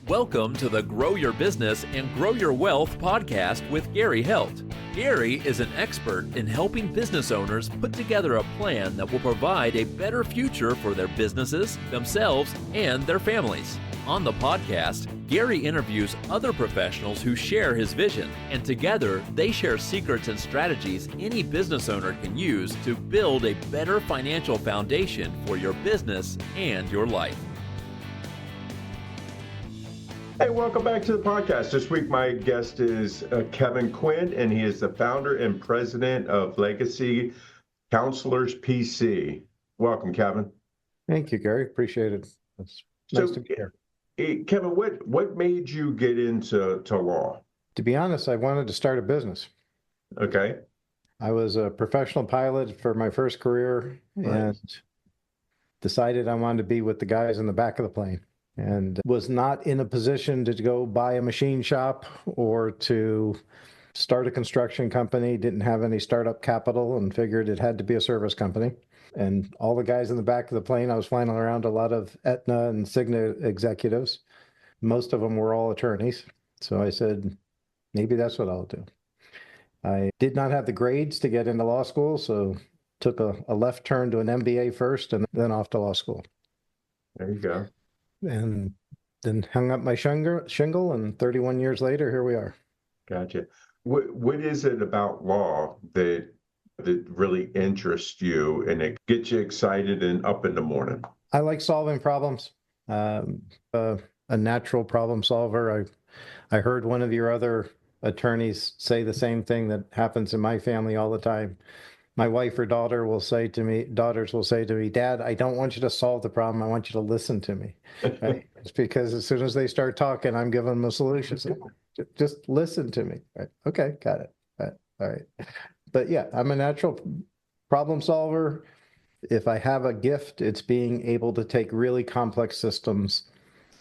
Welcome to the Grow Your Business and Grow Your Wealth podcast with Gary Heldt. Gary is an expert in helping business owners put together a plan that will provide a better future for their businesses, themselves, and their families. On the podcast, Gary interviews other professionals who share his vision, and together they share secrets and strategies any business owner can use to build a better financial foundation for your business and your life. Hey, welcome back to the podcast. This week, my guest is Kevin Quinn, and he is the founder and president of Legacy Counsellors, PC. Welcome, Kevin. Thank you, Gary. Appreciate it. It's nice to be here. Hey, Kevin, what made you get into law? To be honest, I wanted to start a business. Okay. I was a professional pilot for my first career and decided I wanted to be with the guys in the back of the plane, and was not in a position to go buy a machine shop or to start a construction company, didn't have any startup capital, and figured it had to be a service company. And all the guys in the back of the plane, I was flying around a lot of Aetna and Cigna executives. Most of them were all attorneys. So I said, maybe that's what I'll do. I did not have the grades to get into law school, so took a left turn to an MBA first and then off to law school. There you go. And then hung up my shingle, and 31 years later, here we are. Gotcha. What is it about law that really interests you and it gets you excited and up in the morning? I like solving problems. A natural problem solver. I heard one of your other attorneys say the same thing that happens in my family all the time. My wife or daughters will say to me, Dad, I don't want you to solve the problem. I want you to listen to me. Right? It's because as soon as they start talking, I'm giving them a solution. So just listen to me. Right? Okay, got it. All right. But yeah, I'm a natural problem solver. If I have a gift, it's being able to take really complex systems,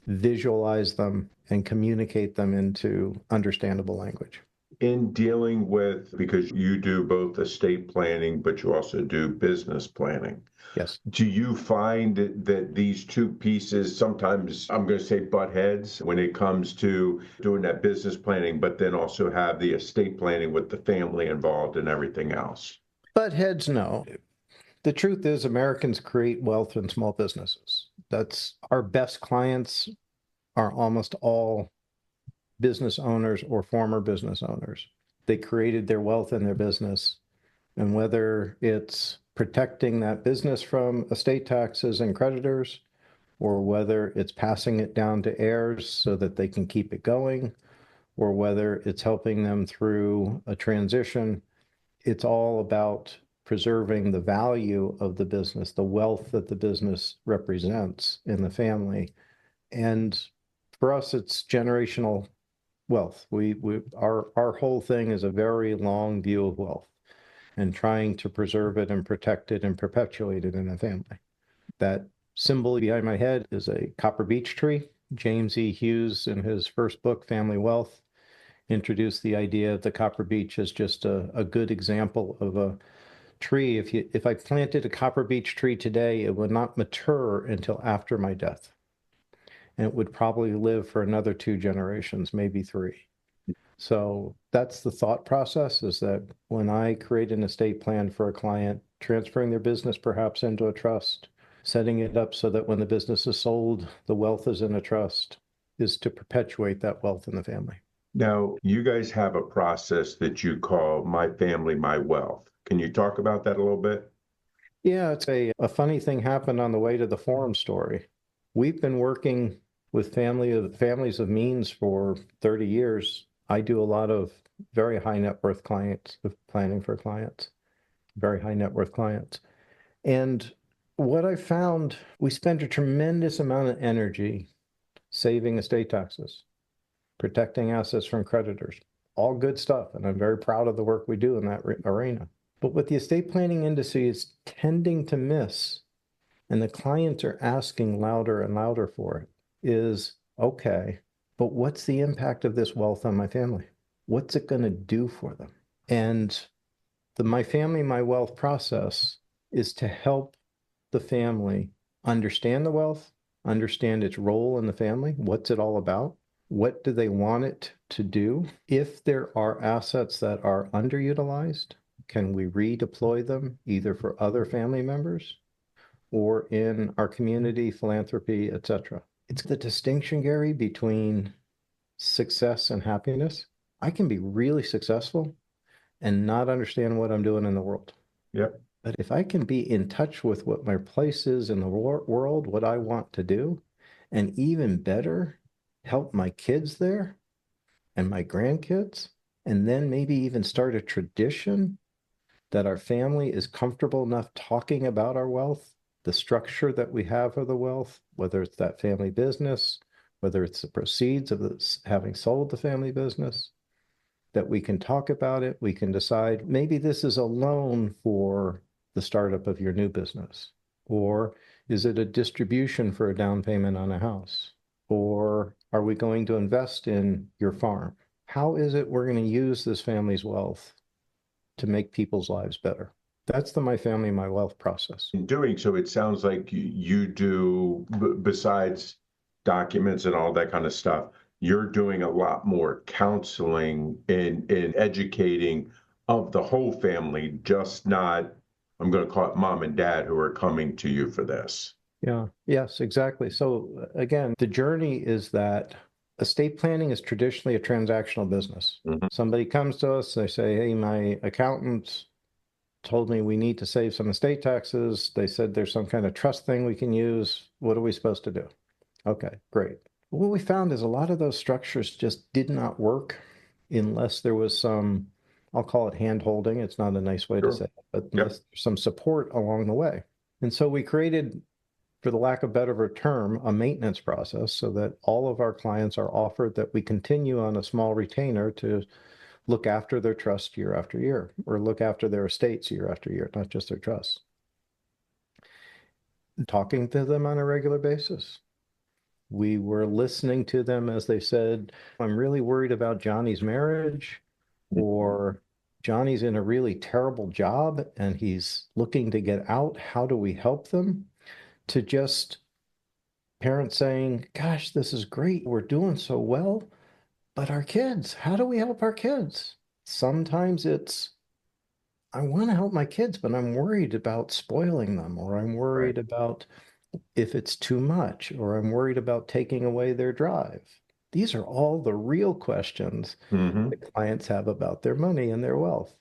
visualize them, and communicate them into understandable language. In dealing with, because you do both estate planning, but you also do business planning. Yes. Do you find that these two pieces sometimes, I'm going to say, butt heads when it comes to doing that business planning, but then also have the estate planning with the family involved and everything else? Butt heads, no. The truth is Americans create wealth in small businesses. That's our best clients are almost all business owners or former business owners. They created their wealth in their business. And whether it's protecting that business from estate taxes and creditors, or whether it's passing it down to heirs so that they can keep it going, or whether it's helping them through a transition, it's all about preserving the value of the business, the wealth that the business represents in the family. And for us, it's generational wealth. Our whole thing is a very long view of wealth and trying to preserve it and protect it and perpetuate it in the family. That symbol behind my head is a copper beech tree. James E. Hughes, in his first book, Family Wealth, introduced the idea of the copper beech as just a good example of a tree. If I planted a copper beech tree today, it would not mature until after my death. And it would probably live for another 2 generations, maybe 3. So that's the thought process, is that when I create an estate plan for a client, transferring their business perhaps into a trust, setting it up so that when the business is sold, the wealth is in a trust, is to perpetuate that wealth in the family. Now, you guys have a process that you call My Family, My Wealth. Can you talk about that a little bit? Yeah, it's a funny thing happened on the way to the forum story. We've been working with families of means for 30 years. I do a lot of very high net worth clients, of planning for clients, very high net worth clients. And what I found, we spend a tremendous amount of energy saving estate taxes, protecting assets from creditors, all good stuff. And I'm very proud of the work we do in that arena. But what the estate planning industry is tending to miss, and the clients are asking louder and louder for it, is, okay, but what's the impact of this wealth on my family? What's it going to do for them? And the My Family, My Wealth process is to help the family understand the wealth, understand its role in the family. What's it all about? What do they want it to do? If there are assets that are underutilized, can we redeploy them either for other family members or in our community, philanthropy, etc.? It's the distinction, Gary, between success and happiness. I can be really successful and not understand what I'm doing in the world. Yep. But if I can be in touch with what my place is in the world, what I want to do, and even better, help my kids there and my grandkids, and then maybe even start a tradition that our family is comfortable enough talking about our wealth, the structure that we have of the wealth, whether it's that family business, whether it's the proceeds of having sold the family business, that we can talk about it. We can decide maybe this is a loan for the startup of your new business, or is it a distribution for a down payment on a house, or are we going to invest in your farm? How is it we're going to use this family's wealth to make people's lives better? That's the My Family, My Wealth process. In doing so, it sounds like you do, besides documents and all that kind of stuff, you're doing a lot more counseling and educating of the whole family, just not, I'm going to call it mom and dad who are coming to you for this. Yeah, yes, exactly. So again, the journey is that estate planning is traditionally a transactional business. Mhm. Somebody comes to us, they say, hey, my accountant told me we need to save some estate taxes. They said there's some kind of trust thing we can use. What are we supposed to do? Okay, great. What we found is a lot of those structures just did not work unless there was some, I'll call it hand holding. It's not a nice way to say it, but unless there's some support along the way. And so we created, for the lack of better term, a maintenance process so that all of our clients are offered that we continue on a small retainer to look after their trust year after year, or look after their estates year after year, not just their trusts. Talking to them on a regular basis. We were listening to them as they said, I'm really worried about Johnny's marriage, or Johnny's in a really terrible job and he's looking to get out. How do we help them? To just parents saying, gosh, this is great. We're doing so well. But our kids, how do we help our kids? Sometimes it's, I want to help my kids, but I'm worried about spoiling them, or I'm worried about if it's too much, or I'm worried about taking away their drive. These are all the real questions that clients have about their money and their wealth.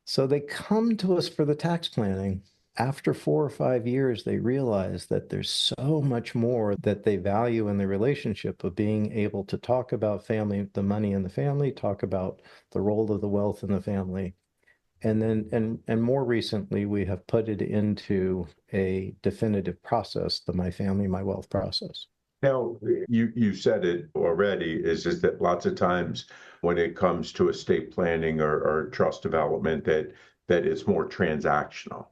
So they come to us for the tax planning. After 4 or 5 years, they realize that there's so much more that they value in the relationship of being able to talk about family, the money in the family, talk about the role of the wealth in the family. And then, and more recently, we have put it into a definitive process, the My Family, My Wealth process. Now, you said it already, is that lots of times when it comes to estate planning or trust development, that it's more transactional.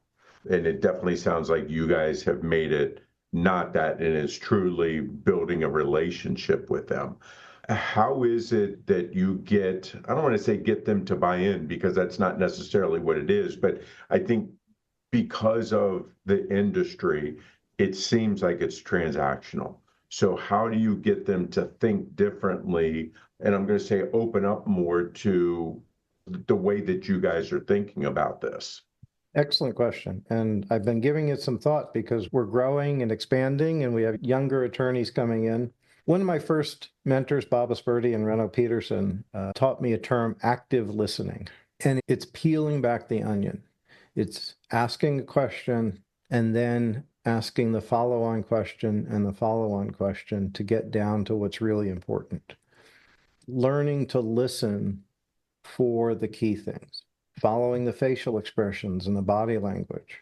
And it definitely sounds like you guys have made it not that, and it's truly building a relationship with them. How is it that you get, I don't want to say get them to buy in, because that's not necessarily what it is, but I think because of the industry, it seems like it's transactional. So how do you get them to think differently? And I'm going to say open up more to the way that you guys are thinking about this. Excellent question. And I've been giving it some thought because we're growing and expanding and we have younger attorneys coming in. One of my first mentors, Bob Asperti and Reno Peterson, taught me a term, active listening. And it's peeling back the onion. It's asking a question and then asking the follow-on question and the follow-on question to get down to what's really important. Learning to listen for the key things, following the facial expressions and the body language.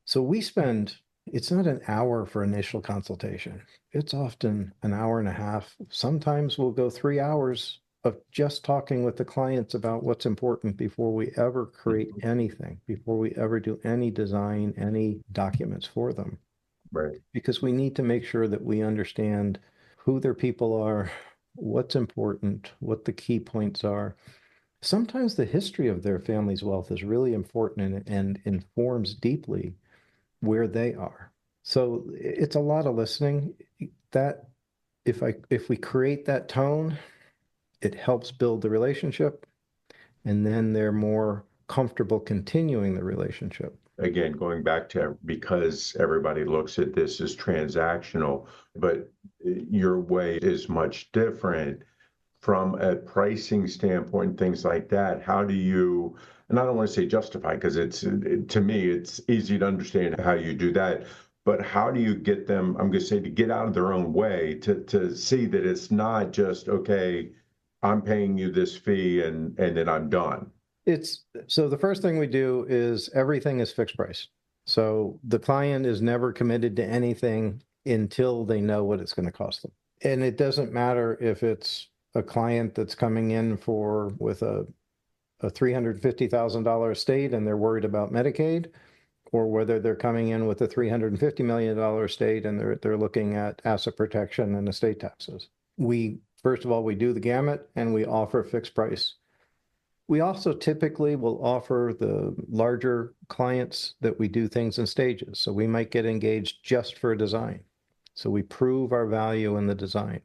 So we spend, it's not an hour for initial consultation. It's often an hour and a half. Sometimes we'll go 3 hours of just talking with the clients about what's important before we ever create anything, before we ever do any design, any documents for them. Right. Because we need to make sure that we understand who their people are, what's important, what the key points are. Sometimes the history of their family's wealth is really important and informs deeply where they are. So it's a lot of listening. That if we create that tone, it helps build the relationship, and then they're more comfortable continuing the relationship. Again, going back to, because everybody looks at this as transactional, but your way is much different from a pricing standpoint, things like that. How do you, and I don't want to say justify, because to me, it's easy to understand how you do that, but how do you get them, I'm going to say, to get out of their own way, to see that it's not just, okay, I'm paying you this fee and then I'm done. So the first thing we do is everything is fixed price. So the client is never committed to anything until they know what it's going to cost them. And it doesn't matter if it's a client that's coming in with a $350,000 estate and they're worried about Medicaid, or whether they're coming in with a $350 million estate and they're looking at asset protection and estate taxes. First of all, we do the gamut and we offer fixed price. We also typically will offer the larger clients that we do things in stages. So we might get engaged just for a design. So we prove our value in the design.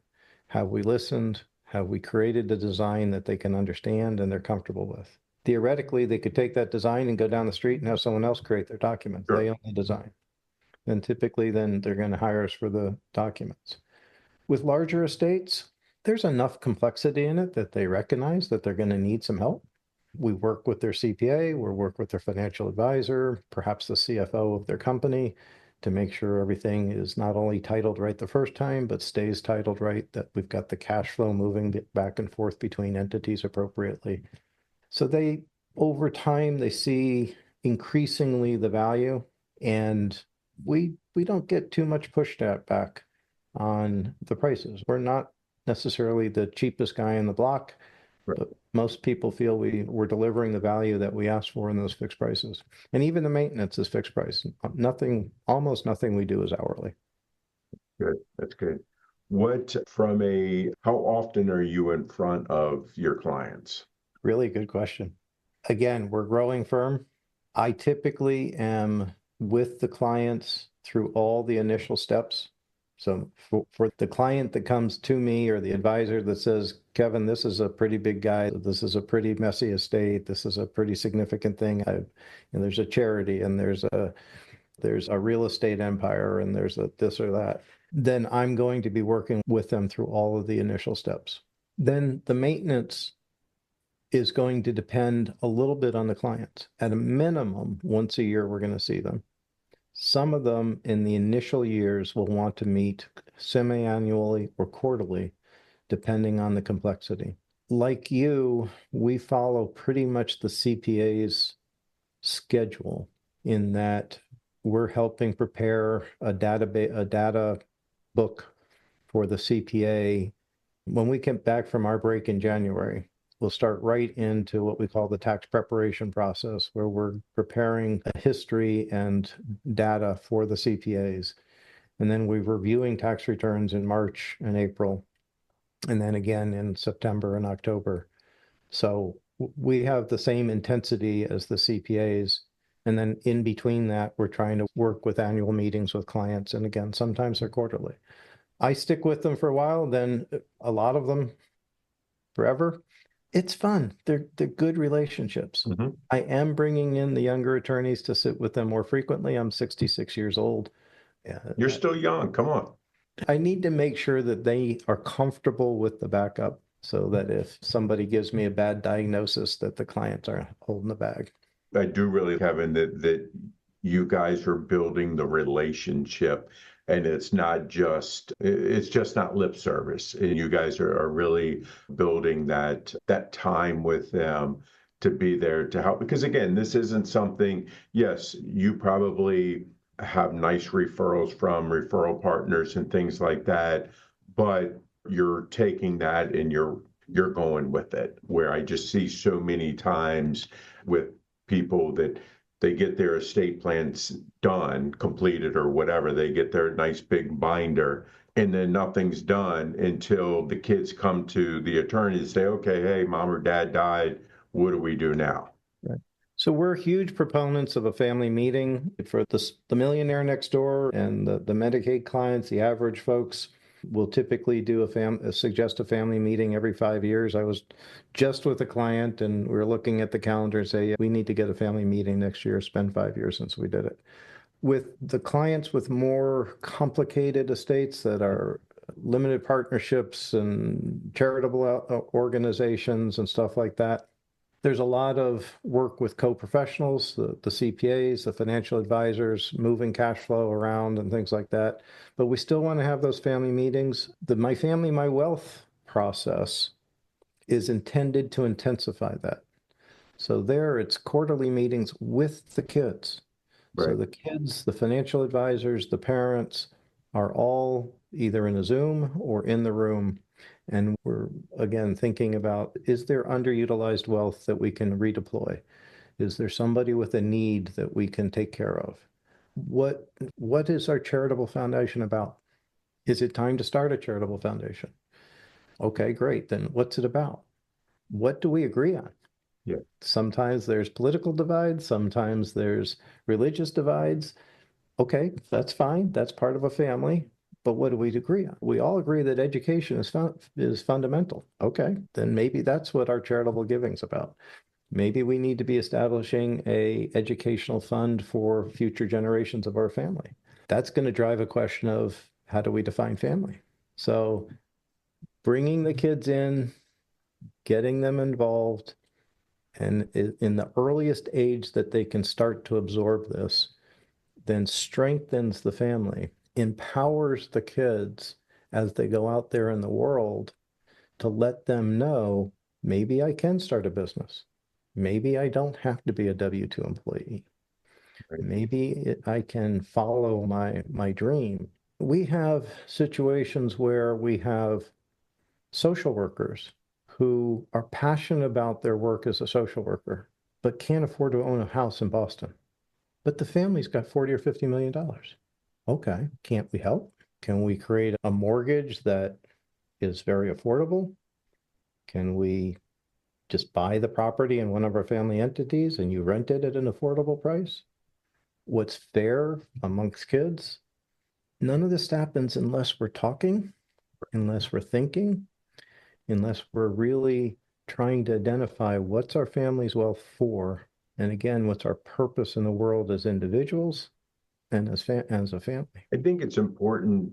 Have we listened? Have we created a design that they can understand and they're comfortable with? Theoretically, they could take that design and go down the street and have someone else create their documents. Sure. They own the design. And typically then they're going to hire us for the documents. With larger estates, there's enough complexity in it that they recognize that they're going to need some help. We work with their CPA, we work with their financial advisor, perhaps the CFO of their company, to make sure everything is not only titled right the first time, but stays titled right, that we've got the cash flow moving back and forth between entities appropriately. So over time, they see increasingly the value, and we don't get too much pushback on the prices. We're not necessarily the cheapest guy in the block. Right. But most people feel we're delivering the value that we asked for in those fixed prices. And even the maintenance is fixed price. Almost nothing we do is hourly. Good. That's good. How often are you in front of your clients? Really good question. Again, we're a growing firm. I typically am with the clients through all the initial steps. So for the client that comes to me, or the advisor that says, Kevin, this is a pretty big guy, this is a pretty messy estate, this is a pretty significant thing, and there's a charity, and there's a real estate empire, and there's a this or that, then I'm going to be working with them through all of the initial steps. Then the maintenance is going to depend a little bit on the clients. At a minimum, once a year, we're going to see them. Some of them in the initial years will want to meet semi-annually or quarterly, depending on the complexity. Like you, we follow pretty much the CPA's schedule, in that we're helping prepare a data book for the CPA. When we get back from our break in January, we'll start right into what we call the tax preparation process, where we're preparing a history and data for the CPAs. And then we're reviewing tax returns in March and April, and then again in September and October. So we have the same intensity as the CPAs. And then in between that, we're trying to work with annual meetings with clients. And again, sometimes they're quarterly. I stick with them for a while, then a lot of them forever. It's fun. They're good relationships. Mm-hmm. I am bringing in the younger attorneys to sit with them more frequently. I'm 66 years old. You're still young. Come on. I need to make sure that they are comfortable with the backup, so that if somebody gives me a bad diagnosis, that the clients aren't holding the bag. I do really, Kevin, that you guys are building the relationship, and it's just not lip service. And you guys are really building that time with them to be there to help. Because again, this isn't something, yes, you probably have nice referrals from referral partners and things like that, but you're taking that and you're going with it. Where I just see so many times with people that they get their estate plans done, completed or whatever, they get their nice big binder, and then nothing's done until the kids come to the attorney and say, okay, hey, mom or dad died, what do we do now? Right. So we're huge proponents of a family meeting for the millionaire next door and the Medicaid clients, the average folks. We'll typically do suggest a family meeting every 5 years. I was just with a client and we were looking at the calendar and say, we need to get a family meeting next year. It's been 5 years since we did it. With the clients with more complicated estates that are limited partnerships and charitable organizations and stuff like that, there's a lot of work with co-professionals, the CPAs, the financial advisors, moving cash flow around and things like that. But we still want to have those family meetings. The My Family, My Wealth process is intended to intensify that. So there, it's quarterly meetings with the kids. Right. So the kids, the financial advisors, the parents are all either in a Zoom or in the room. And we're, again, thinking about, is there underutilized wealth that we can redeploy? Is there somebody with a need that we can take care of? What is our charitable foundation about? Is it time to start a charitable foundation? Okay, great. Then what's it about? What do we agree on? Yeah. Sometimes there's political divides, sometimes there's religious divides. Okay, that's fine. That's part of a family. But what do we agree on? We all agree that education is fundamental. Okay, then maybe that's what our charitable giving's about. Maybe we need to be establishing an educational fund for future generations of our family. That's going to drive a question of how do we define family? So bringing the kids in, getting them involved, and in the earliest age that they can start to absorb this, then strengthens the family, empowers the kids as they go out there in the world to let them know, maybe I can start a business. Maybe I don't have to be a W-2 employee. Right. Maybe I can follow my dream. We have situations where we have social workers who are passionate about their work as a social worker, but can't afford to own a house in Boston. But the family's got $40 or $50 million. Okay, can't we help? Can we create a mortgage that is very affordable? Can we just buy the property in one of our family entities and you rent it at an affordable price? What's fair amongst kids? None of this happens unless we're talking, unless we're thinking, unless we're really trying to identify what's our family's wealth for, and again, what's our purpose in the world as individuals and as a family. I think it's important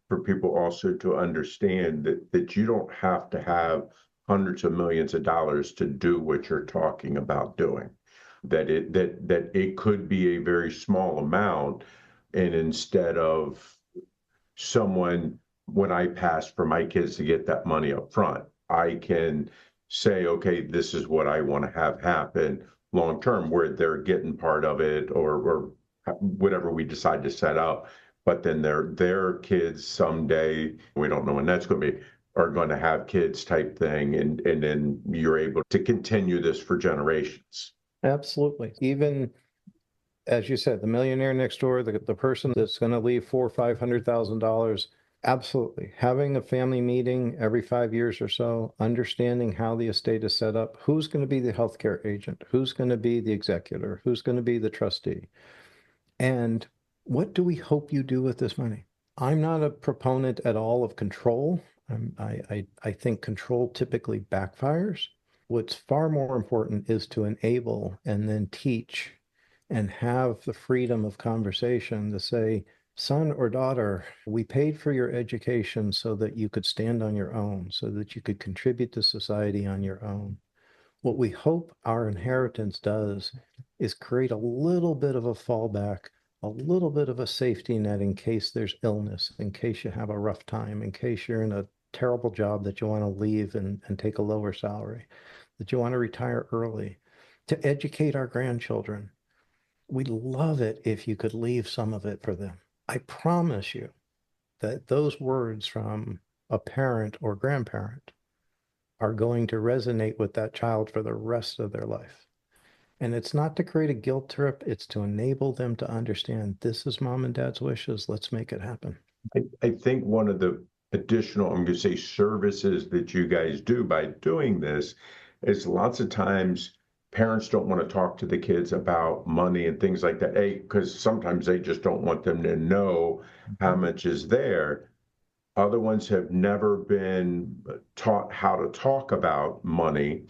for people also to understand that you don't have to have hundreds of millions of dollars to do what you're talking about doing. That it could be a very small amount, and instead of someone, when I pass for my kids to get that money up front, I can say, okay, this is what I want to have happen long term, where they're getting part of it or whatever we decide to set up. But then their kids someday, we don't know when that's going to be, are going to have kids type thing. And then you're able to continue this for generations. Absolutely. Even, as you said, the millionaire next door, the person that's going to leave $400,000 or $500,000, absolutely. Having a family meeting every 5 years or so, understanding how the estate is set up, who's going to be the healthcare agent, who's going to be the executor, who's going to be the trustee, and what do we hope you do with this money? I'm not a proponent at all of control. I think control typically backfires. What's far more important is to enable and then teach and have the freedom of conversation to say, son or daughter, we paid for your education so that you could stand on your own, so that you could contribute to society on your own. What we hope our inheritance does is create a little bit of a fallback, a little bit of a safety net in case there's illness, in case you have a rough time, in case you're in a terrible job that you want to leave and take a lower salary, that you want to retire early, to educate our grandchildren. We'd love it if you could leave some of it for them. I promise you that those words from a parent or grandparent are going to resonate with that child for the rest of their life. And it's not to create a guilt trip, it's to enable them to understand this is mom and dad's wishes, let's make it happen. I think one of the additional, I'm going to say, services that you guys do by doing this is lots of times parents don't want to talk to the kids about money and things like that, because sometimes they just don't want them to know how much is there. Other ones have never been taught how to talk about money.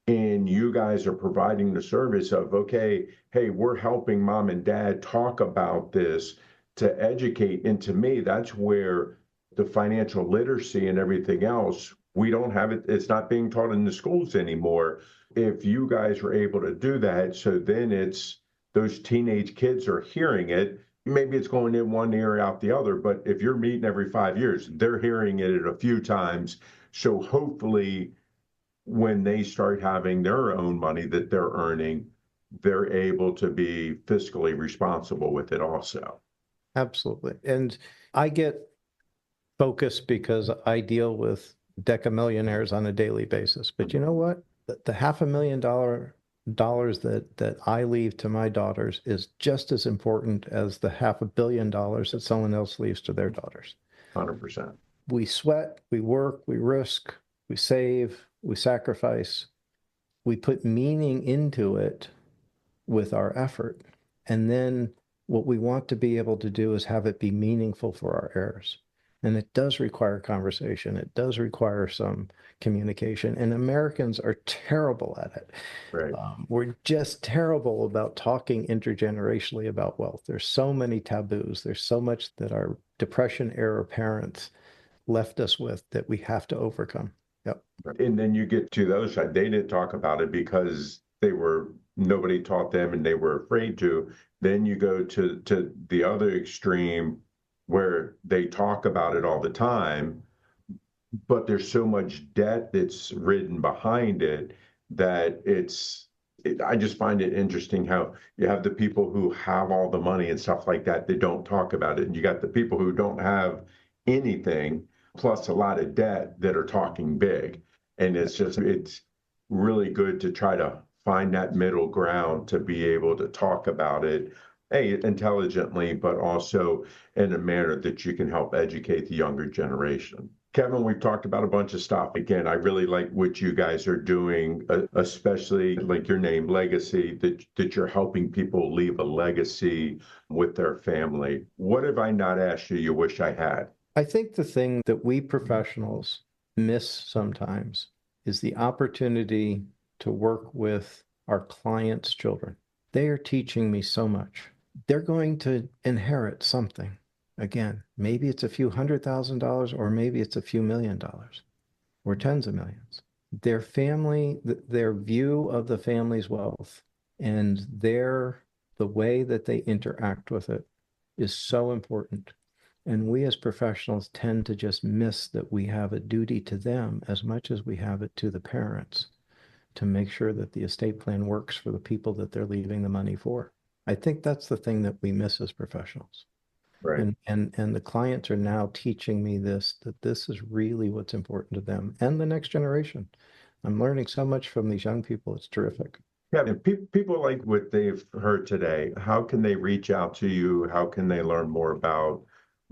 And you guys are providing the service of, okay, hey, we're helping mom and dad talk about this to educate. And to me, that's where the financial literacy and everything else, we don't have it. It's not being taught in the schools anymore. If you guys are able to do that, so then it's those teenage kids are hearing it. Maybe it's going in one ear out the other, but if you're meeting every 5 years, they're hearing it a few times. So hopefully, when they start having their own money that they're earning, they're able to be fiscally responsible with it also. Absolutely. And I get focused because I deal with decamillionaires on a daily basis. But you know what? The $500,000 that I leave to my daughters is just as important as the $500 million that someone else leaves to their daughters. 100%. We sweat, we work, we risk, we save, we sacrifice, we put meaning into it with our effort. And then what we want to be able to do is have it be meaningful for our heirs. And it does require conversation. It does require some communication. And Americans are terrible at it. Right. We're just terrible about talking intergenerationally about wealth. There's so many taboos. There's so much that our Depression era parents left us with that we have to overcome. Yep. And then you get to those side. They didn't talk about it because nobody taught them and they were afraid to. Then you go to the other extreme where they talk about it all the time, but there's so much debt that's ridden behind it that I just find it interesting how you have the people who have all the money and stuff like that. They don't talk about it. And you got the people who don't have anything, plus a lot of debt, that are talking big. And it's really good to try to find that middle ground to be able to talk about it, intelligently, but also in a manner that you can help educate the younger generation. Kevin, we've talked about a bunch of stuff. Again, I really like what you guys are doing, especially like your name, Legacy, that you're helping people leave a legacy with their family. What have I not asked you wish I had? I think the thing that we professionals miss sometimes is the opportunity to work with our clients' children. They are teaching me so much. They're going to inherit something. Again, maybe it's a few $100,000 or maybe it's a few $1 million or tens of millions. Their family, their view of the family's wealth and the way that they interact with it is so important. And we as professionals tend to just miss that we have a duty to them as much as we have it to the parents to make sure that the estate plan works for the people that they're leaving the money for. I think that's the thing that we miss as professionals. Right. And the clients are now teaching me that this is really what's important to them and the next generation. I'm learning so much from these young people. It's terrific. Yeah, and people like what they've heard today. How can they reach out to you? How can they learn more about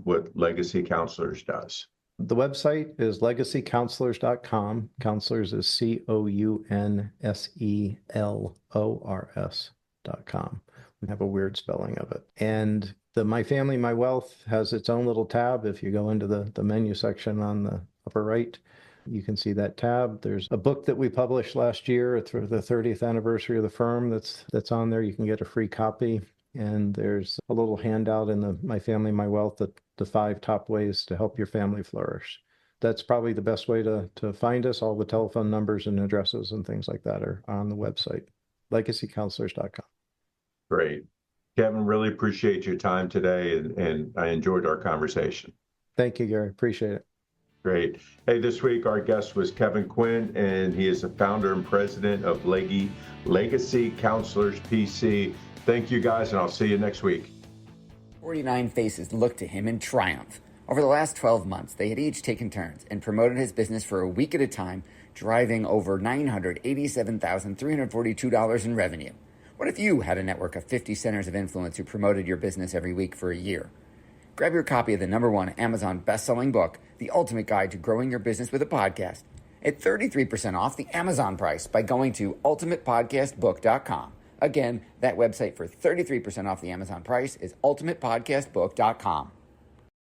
what Legacy Counsellors does? The website is legacycounselors.com. Counselors is COUNSELORS.com. We have a weird spelling of it. And the My Family, My Wealth has its own little tab. If you go into the menu section on the upper right, you can see that tab. There's a book that we published last year. It's for the 30th anniversary of the firm that's on there. You can get a free copy. And there's a little handout in the My Family, My Wealth, the 5 top ways to help your family flourish. That's probably the best way to find us. All the telephone numbers and addresses and things like that are on the website, legacycounselors.com. Great. Kevin, really appreciate your time today, and I enjoyed our conversation. Thank you, Gary. Appreciate it. Great. Hey, this week our guest was Kevin Quinn, and he is the founder and president of Legacy Counsellors PC. Thank you, guys, and I'll see you next week. 49 faces looked to him in triumph. Over the last 12 months, they had each taken turns and promoted his business for a week at a time, driving over $987,342 in revenue. What if you had a network of 50 centers of influence who promoted your business every week for a year? Grab your copy of the #1 Amazon best-selling book, The Ultimate Guide to Growing Your Business with a Podcast, at 33% off the Amazon price by going to ultimatepodcastbook.com. Again, that website for 33% off the Amazon price is ultimatepodcastbook.com.